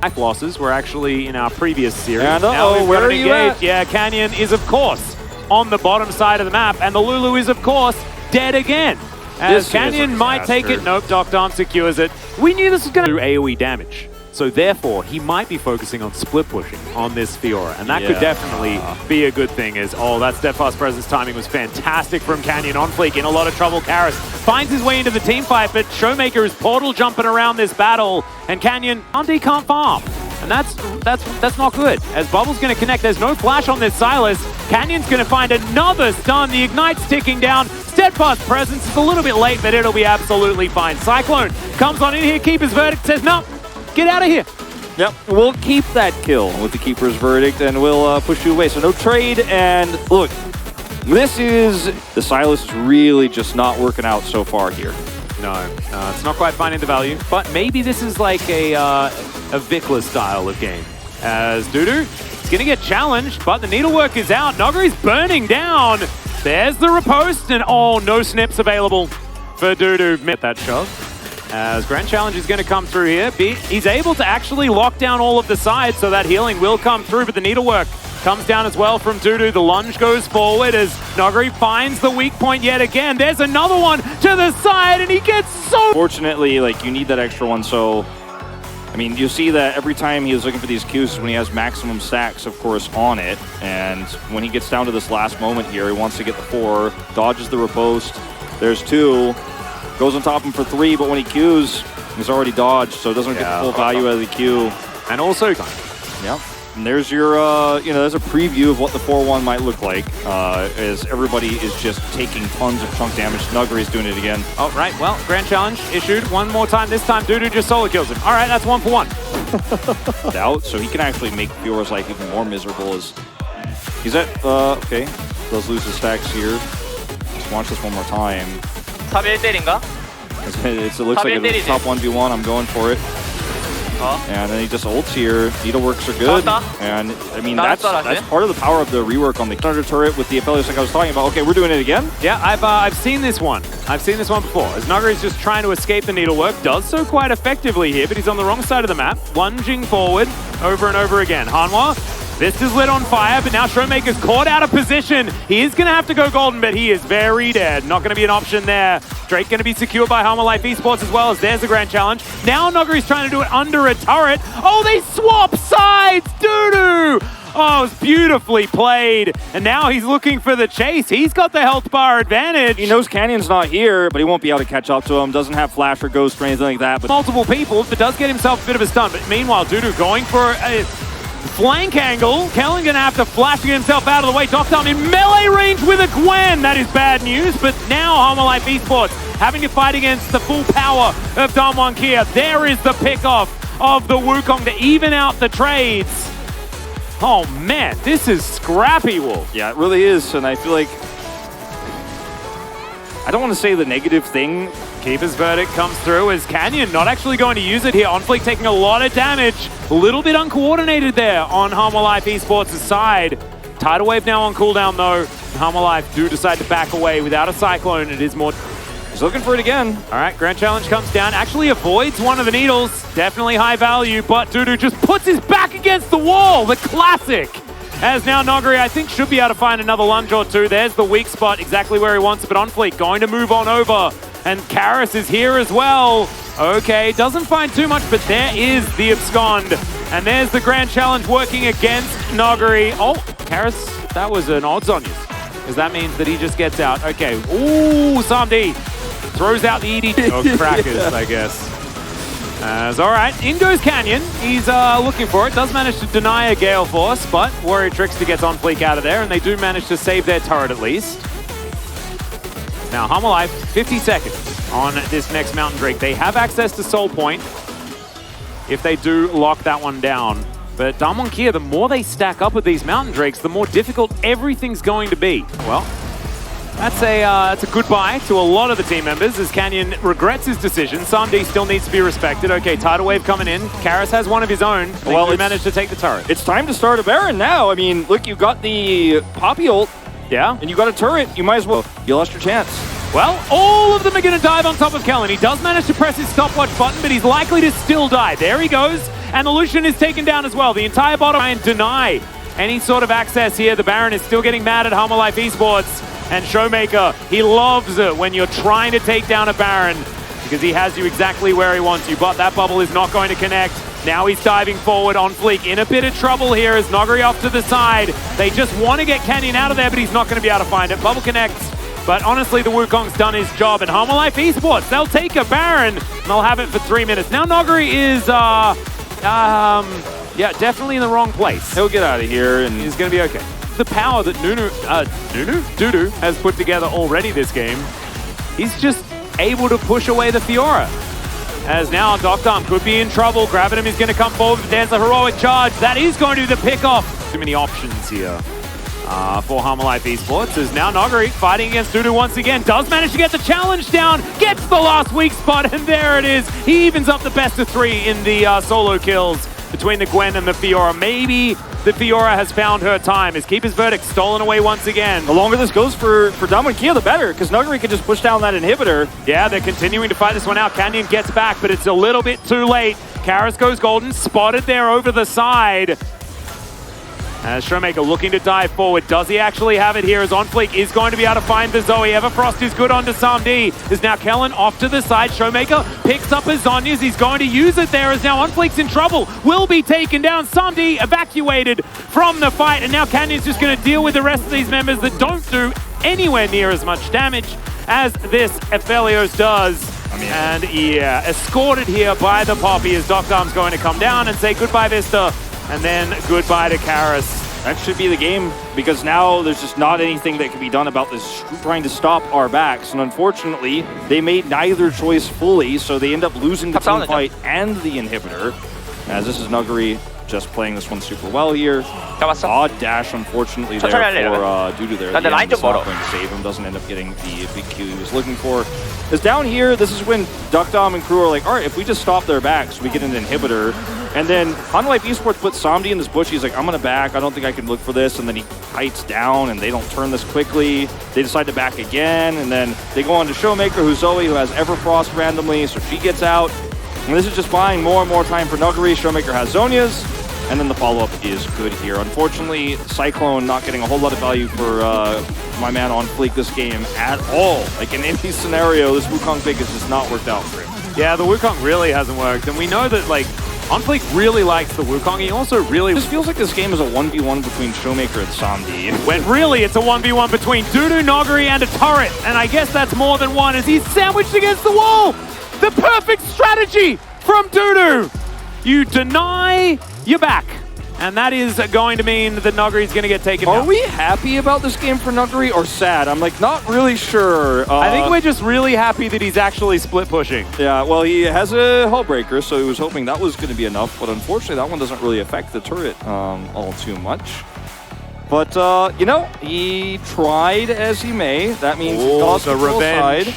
Back losses were actually in our previous series. And now where are you at? Yeah, Canyon is, of course, on the bottom side of the map, and the Lulu is, of course, dead again. As Canyon might take it. Nope, Doctorm secures it. We knew this was going to do AoE damage. So therefore, he might be focusing on split pushing on this Fiora, and that could definitely be a good thing. As that steadfast presence timing was fantastic from Canyon on fleek, in a lot of trouble. Karis finds his way into the team fight, but Showmaker is portal jumping around this battle, and Canyon can't farm, and that's not good. As Bubble's going to connect, there's no flash on this Sylas. Canyon's going to find another stun. The Ignite's ticking down. Steadfast presence is a little bit late, but it'll be absolutely fine. Cyclone comes on in here. Keeper's verdict says no. Get out of here. Yep, we'll keep that kill with the Keeper's verdict, and we'll push you away. So no trade, and look, this is... The Sylas is really just not working out so far here. No, it's not quite finding the value, but maybe this is like a Vikla style of game. As DuDu is going to get challenged, but the needlework is out. Nuguri's burning down. There's the riposte, and no snips available for DuDu. Get that shove. As Grand Challenge is going to come through here. He's able to actually lock down all of the sides, so that healing will come through, but the needlework comes down as well from DuDu. The lunge goes forward as Nuguri finds the weak point yet again. There's another one to the side, and he gets so... Fortunately, like, you need that extra one, so... I mean, you see that every time he was looking for these Qs when he has maximum stacks, of course, on it. And when he gets down to this last moment here, he wants to get the 4, dodges the riposte. There's 2. Goes on top of him for 3, but when he Qs, he's already dodged, so it doesn't get the full value out of the Q. And also, yeah, and there's your, there's a preview of what the 4-1 might look like, as everybody is just taking tons of chunk damage. Nuguri's doing it again. Oh, right, well, Grand Challenge issued one more time. This time, DuDu just solo kills him. All right, that's 1 for 1. Doubt, so he can actually make Fiora's life even more miserable as he's at, okay, does lose his stacks here. Let's watch this one more time. 탑 1대1인가? It looks like it's top 1v1. I'm going for it. And then he just ults here. Needleworks are good. And I mean, that's part of the power of the rework on the under turret with the Aphelios like I was talking about. Okay, we're doing it again? Yeah, I've seen this one. I've seen this one before. As Nuguri's just trying to escape the needlework. Does so quite effectively here, but he's on the wrong side of the map. Lunging forward over and over again. Hanwha. This is lit on fire, but now Showmaker's caught out of position. He is going to have to go golden, but he is very dead. Not going to be an option there. Drake going to be secured by Hanwha Life Esports as well, as there's the Grand Challenge. Now Nuguri's trying to do it under a turret. Oh, they swap sides! DuDu! Oh, it was beautifully played. And now he's looking for the chase. He's got the health bar advantage. He knows Canyon's not here, but he won't be able to catch up to him. Doesn't have flash or ghost or anything like that. But multiple people, but does get himself a bit of a stun. But meanwhile, DuDu going for a flank angle. Kellen gonna have to flash to get himself out of the way. Doctorm in melee range with a Gwen. That is bad news, but now Hanwha Life Esports having to fight against the full power of Damwon Kia. There is the pickoff of the Wukong to even out the trades. Oh man, this is scrappy, Wolf. Yeah, it really is, and I feel like... I don't want to say the negative thing. Keeper's verdict comes through as Canyon not actually going to use it here. OnFleek taking a lot of damage. A little bit uncoordinated there on Hanwha Life Esports' side. Tidal Wave now on cooldown though. Hanwha Life do decide to back away without a Cyclone. It is more... He's looking for it again. All right, Grand Challenge comes down. Actually avoids one of the needles. Definitely high value, but DuDu just puts his back against the wall. The classic. As now Nuguri, I think, should be able to find another lunge or two. There's the weak spot, exactly where he wants it, but OnFleek going to move on over. And Karis is here as well. Okay, doesn't find too much, but there is the abscond. And there's the Grand Challenge working against Nuguri. Oh, Karis, that was an odds on you. Because that means that he just gets out. Okay, ooh, Samdi throws out the ED. Oh, crackers, I guess. All right, in goes Canyon. He's looking for it. Does manage to deny a Gale Force, but Warrior Trickster gets OnFleek out of there, and they do manage to save their turret at least. Now, Hanwha Life, 50 seconds on this next Mountain Drake. They have access to Soul Point if they do lock that one down. But Damwon Kia, the more they stack up with these Mountain Drakes, the more difficult everything's going to be. Well, that's a goodbye to a lot of the team members as Canyon regrets his decision. Samdi still needs to be respected. Okay, Tidal Wave coming in. Karis has one of his own. Well, he managed to take the turret. It's time to start a Baron now. I mean, look, you got the Poppy ult. Yeah. And you got a turret. You might as well. You lost your chance. Well, all of them are going to dive on top of Kellen. He does manage to press his stopwatch button, but he's likely to still die. There he goes. And the Lucian is taken down as well. The entire bottom and deny any sort of access here. The Baron is still getting mad at Humble Life Esports. And Showmaker, he loves it when you're trying to take down a Baron because he has you exactly where he wants you. But that bubble is not going to connect. Now he's diving forward on Fleek. In a bit of trouble here as Nuguri off to the side. They just want to get Canyon out of there, but he's not going to be able to find it. Bubble connects. But honestly, the Wukong's done his job. And Humble Life Esports, they'll take a Baron, and they'll have it for 3 minutes. Now Nuguri is, yeah, definitely in the wrong place. He'll get out of here, and he's going to be okay. The power that DuDu has put together already this game, he's just able to push away the Fiora. As now Doctorm could be in trouble. Gravitum is going to come forward. There's a heroic charge. That is going to be the pick-off. Too many options here for Humble Life Esports. As now Nuguri fighting against DuDu once again. Does manage to get the challenge down. Gets the last weak spot, and there it is. He evens up the best of 3 in the solo kills between the Gwen and the Fiora. Maybe the Fiora has found her time. As Keeper's Verdict stolen away once again. The longer this goes for Dom and Kia, the better, because Nuguri can just push down that inhibitor. Yeah, they're continuing to fight this one out. Canyon gets back, but it's a little bit too late. Karis goes golden, spotted there over the side. As Showmaker looking to dive forward. Does he actually have it here? As On Fleek is going to be able to find the Zoe. Everfrost is good onto Samdi. Is now Kellen off to the side. Showmaker picks up his Zonyas. He's going to use it there as now On Fleek's in trouble. Will be taken down. Samdi evacuated from the fight. And now Canyon's just going to deal with the rest of these members that don't do anywhere near as much damage as this Aphelios does. And yeah, escorted here by the Poppy as Doctorm's going to come down and say goodbye Vista. And then goodbye to Karis. That should be the game, because now there's just not anything that can be done about this trying to stop our backs. And unfortunately, they made neither choice fully, so they end up losing the team fight and the inhibitor. As this is Nuguri just playing this one super well here. Odd dash, unfortunately, there for DuDu there. The not going to save him, doesn't end up getting the big Q he was looking for. Because down here, this is when Duckdom and crew are like, all right, if we just stop their backs, we get an inhibitor. And then Humble Life Esports puts Samdi in this bush. He's like, I'm going to back. I don't think I can look for this. And then he kites down, and they don't turn this quickly. They decide to back again, and then they go on to Showmaker, who's Zoe, who has Everfrost randomly, so she gets out. And this is just buying more and more time for Nuguri. Showmaker has Zonias, and then the follow-up is good here. Unfortunately, Cyclone not getting a whole lot of value for my man On Fleek this game at all. Like in any scenario, this Wukong pick has just not worked out for him. Yeah, the Wukong really hasn't worked, and we know that like On Fleek really likes the Wukong. He also really... This feels like this game is a 1v1 between Showmaker and Samdi. When really it's a 1v1 between DuDu, Nuguri, and a turret. And I guess that's more than one as he's sandwiched against the wall. The perfect strategy from DuDu. You deny, you're back. And that is going to mean that Nuguri's going to get taken down. Are we happy about this game for Nuguri or sad? I'm like not really sure. I think we're just really happy that he's actually split pushing. Yeah, well, he has a Hullbreaker, so he was hoping that was going to be enough. But unfortunately, that one doesn't really affect the turret all too much. But, you know, he tried as he may. That means he lost the revenge. Side.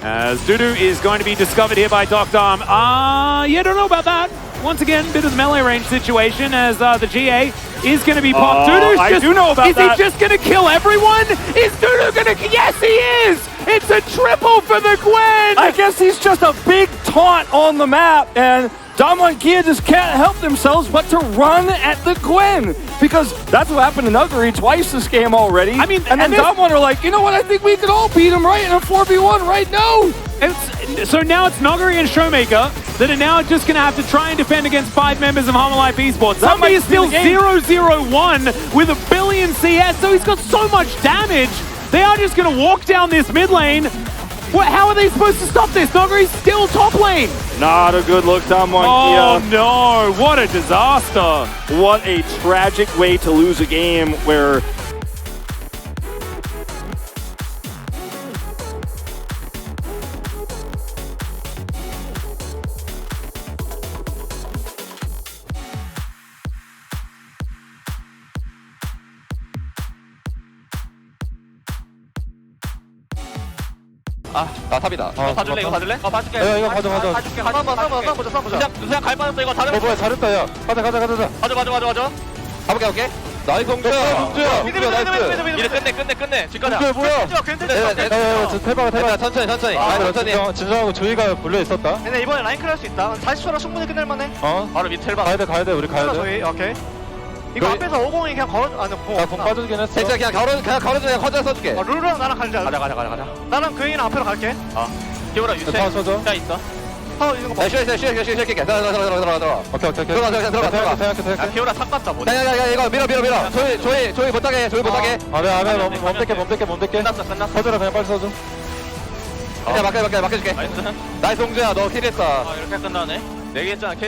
As DuDu is going to be discovered here by Doctorm. Yeah, don't know about that. Once again, bit of the melee range situation as the GA is going to be popped. I do know about that. Is he just going to kill everyone? Is DuDu going to... Yes, he is! It's a triple for the Gwen! I guess he's just a big taunt on the map, and Damo and Kia just can't help themselves but to run at the Gwen, because that's what happened to Nuguri twice this game already. I mean, and then Damo are like, you know what, I think we could all beat him right in a 4v1 right now. So now it's Nuguri and Showmaker that are now just going to have to try and defend against 5 members of Humble Life Esports. Somebody is still 0-0-1 with a billion CS, so he's got so much damage. They are just going to walk down this mid lane. How are they supposed to stop this? Nuguri's still top lane. Not a good look, Damo. Oh no, what a disaster. What a tragic way to lose a game where... 나 탑이다. 봐줄래? 이거 봐줄래? 봐줄게. 이거 봐줘. 봐줄게. 싸움 보자. 그냥 갈 뻔했어. 이거 다른 뭐야 잘했다 야. 가자. 맞아. 가볼게. 나이스 홍주야 미드 끝내 집 가자 뭐야 저 태바가 천천히 진정하고 조이가 불려 있었다. 근데 이번에 라인 클할 수 있다. 40초라 충분히 끝낼만해. 바로 밑 텔바 가야 돼 우리 가야 돼. 저희 오케이. 이거 너희- 앞에서 50이 그냥 걸어 아니 공 나공 빠지긴 했어. 그냥 걸어줘 그냥 커져 써줄게 룰루랑 나랑 갈자. 가자 나랑 그이랑 앞으로 갈게. 기호라 유채 다 쳐줘. 자 있어 타워 있는 거 봐. 쉬어 들어가 오케이. 들어가 야 기호라 탑 갔다 뭐지 야 이거 밀어 조이 못하게 안해 몸 뺄게. 끝났어 서줘라 그냥 빨리 서줘. 그냥 맡겨줄게 나이스 나이스 홍주야 너 킬했다 이렇게 끝나네 4개 했잖아